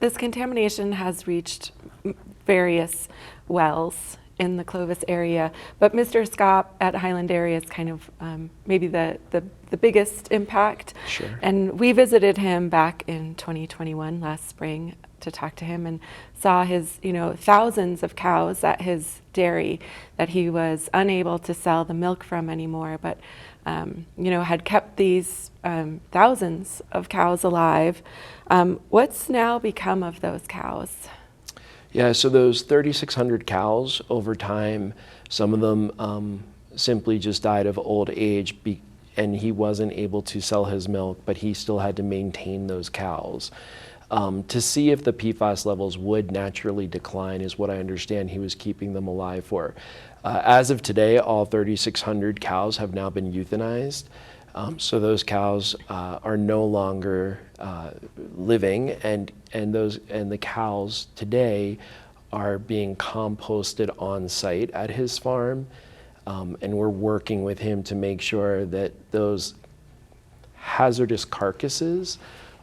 This contamination has reached various wells in the Clovis area, but Mr. Scott at Highland Dairy is kind of maybe the biggest impact. Sure. And we visited him back in 2021, last spring, to talk to him and saw his, thousands of cows at his dairy that he was unable to sell the milk from anymore, but had kept these thousands of cows alive. What's now become of those cows? Yeah, so those 3,600 cows over time, some of them simply just died of old age and he wasn't able to sell his milk, but he still had to maintain those cows. To see if the PFAS levels would naturally decline is what I understand he was keeping them alive for. As of today, all 3,600 cows have now been euthanized. So those cows are no longer living, and the cows today are being composted on site at his farm, and we're working with him to make sure that those hazardous carcasses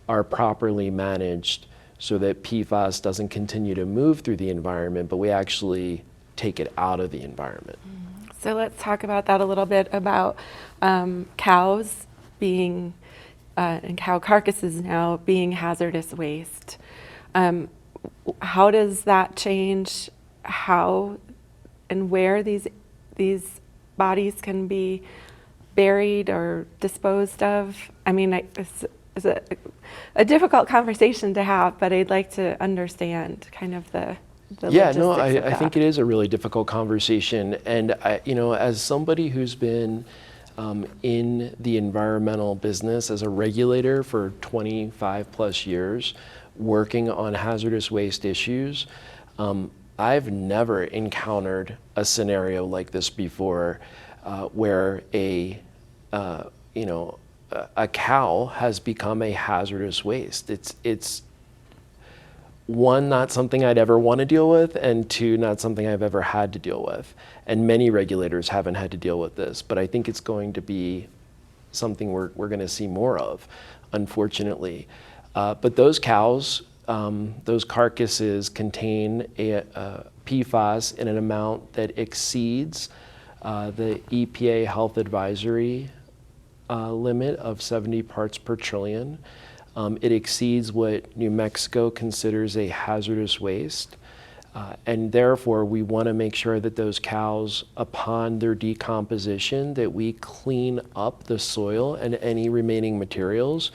are properly managed so that PFAS doesn't continue to move through the environment, but we actually take it out of the environment. So let's talk about that a little bit, about cows being, and cow carcasses now being hazardous waste. How does that change how and where these bodies can be buried or disposed of? I mean, it's a difficult conversation to have, but I'd like to understand kind of the Yeah, no, logistics of I that. think it is a really difficult conversation. And as somebody who's been in the environmental business as a regulator for 25 plus years, working on hazardous waste issues, I've never encountered a scenario like this before, where a cow has become a hazardous waste. It's one, not something I'd ever want to deal with, and two, not something I've ever had to deal with. And many regulators haven't had to deal with this, but I think it's going to be something we're going to see more of, unfortunately. But those cows, those carcasses contain a PFAS in an amount that exceeds the EPA health advisory limit of 70 parts per trillion. It exceeds what New Mexico considers a hazardous waste. And therefore, we want to make sure that those cows, upon their decomposition, that we clean up the soil and any remaining materials.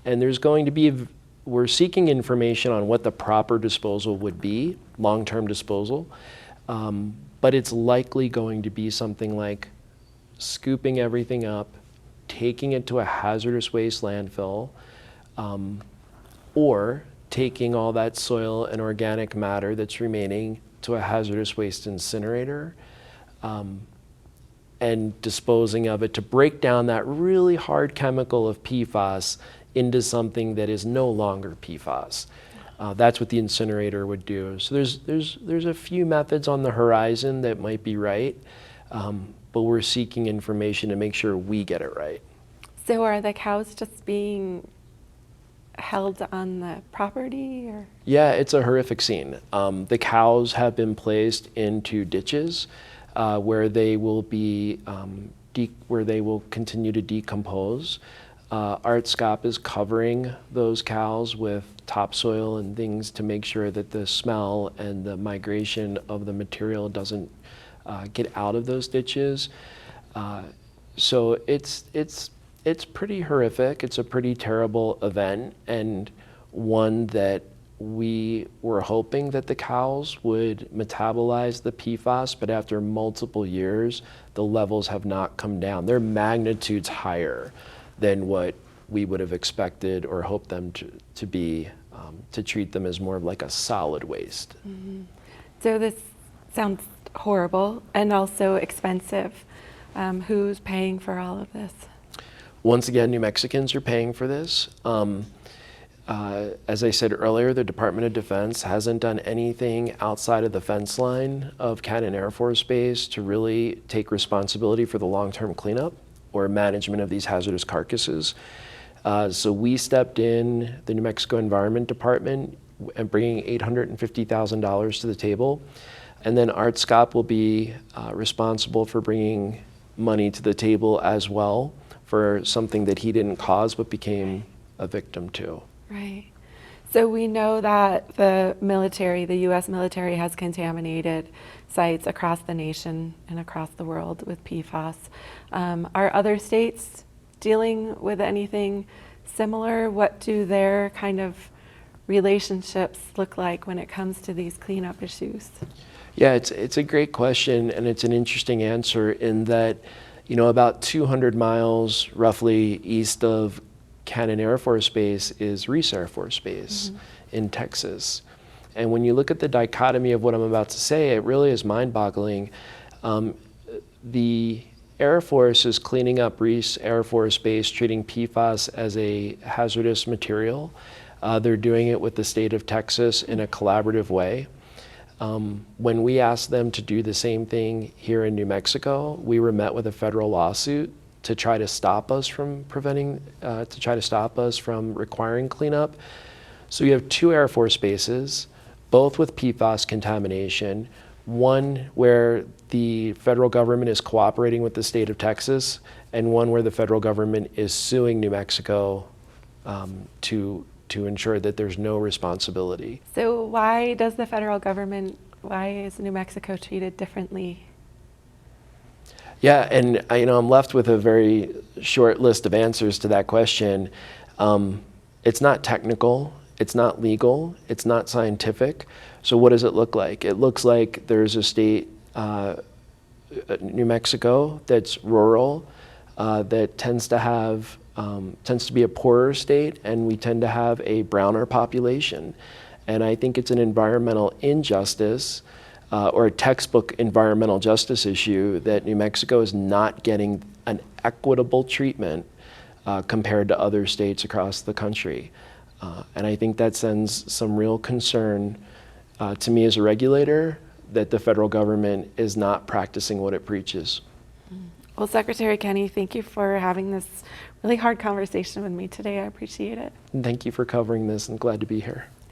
And there's going to be, we're seeking information on what the proper disposal would be, long-term disposal. But it's likely going to be something like scooping everything up, taking it to a hazardous waste landfill, or taking all that soil and organic matter that's remaining to a hazardous waste incinerator, and disposing of it to break down that really hard chemical of PFAS into something that is no longer PFAS. That's what the incinerator would do. So there's a few methods on the horizon that might be right, but we're seeking information to make sure we get it right. So are the cows just being held on the property, or? Yeah, it's a horrific scene. The cows have been placed into ditches where they will be where they will continue to decompose. ArtScop is covering those cows with topsoil and things to make sure that the smell and the migration of the material doesn't get out of those ditches. So it's pretty horrific. It's a pretty terrible event, and one that we were hoping that the cows would metabolize the PFAS, but after multiple years, the levels have not come down. They're magnitudes higher than what we would have expected or hoped them to be, to treat them as more of like a solid waste. Mm-hmm. So this sounds horrible and also expensive. Who's paying for all of this? Once again, New Mexicans are paying for this. As I said earlier, the Department of Defense hasn't done anything outside of the fence line of Cannon Air Force Base to really take responsibility for the long-term cleanup or management of these hazardous carcasses. So we stepped in, the New Mexico Environment Department and bringing $850,000 to the table. And then ArtScop will be responsible for bringing money to the table as well for something that he didn't cause but became a victim to. Right. So we know that the military, the U.S. military, has contaminated sites across the nation and across the world with PFAS. Are other states dealing with anything similar? What do their kind of relationships look like when it comes to these cleanup issues? Yeah, it's a great question, and it's an interesting answer in that, about 200 miles roughly east of Cannon Air Force Base is Reese Air Force Base in Texas. And when you look at the dichotomy of what I'm about to say, it really is mind-boggling. The Air Force is cleaning up Reese Air Force Base, treating PFAS as a hazardous material. They're doing it with the state of Texas in a collaborative way. When we asked them to do the same thing here in New Mexico, we were met with a federal lawsuit to try to stop us from requiring cleanup. So you have two Air Force bases, both with PFAS contamination, one where the federal government is cooperating with the state of Texas, and one where the federal government is suing New Mexico to ensure that there's no responsibility. So why does the federal government, why is New Mexico treated differently? Yeah, and I'm left with a very short list of answers to that question. It's not technical, it's not legal, it's not scientific. So what does it look like? It looks like there's a state, New Mexico, that's rural, that tends to be a poorer state, and we tend to have a browner population. And I think it's an environmental injustice or a textbook environmental justice issue that New Mexico is not getting an equitable treatment compared to other states across the country. And I think that sends some real concern to me as a regulator that the federal government is not practicing what it preaches. Well, Secretary Kenney, thank you for having this really hard conversation with me today. I appreciate it. And thank you for covering this, and glad to be here.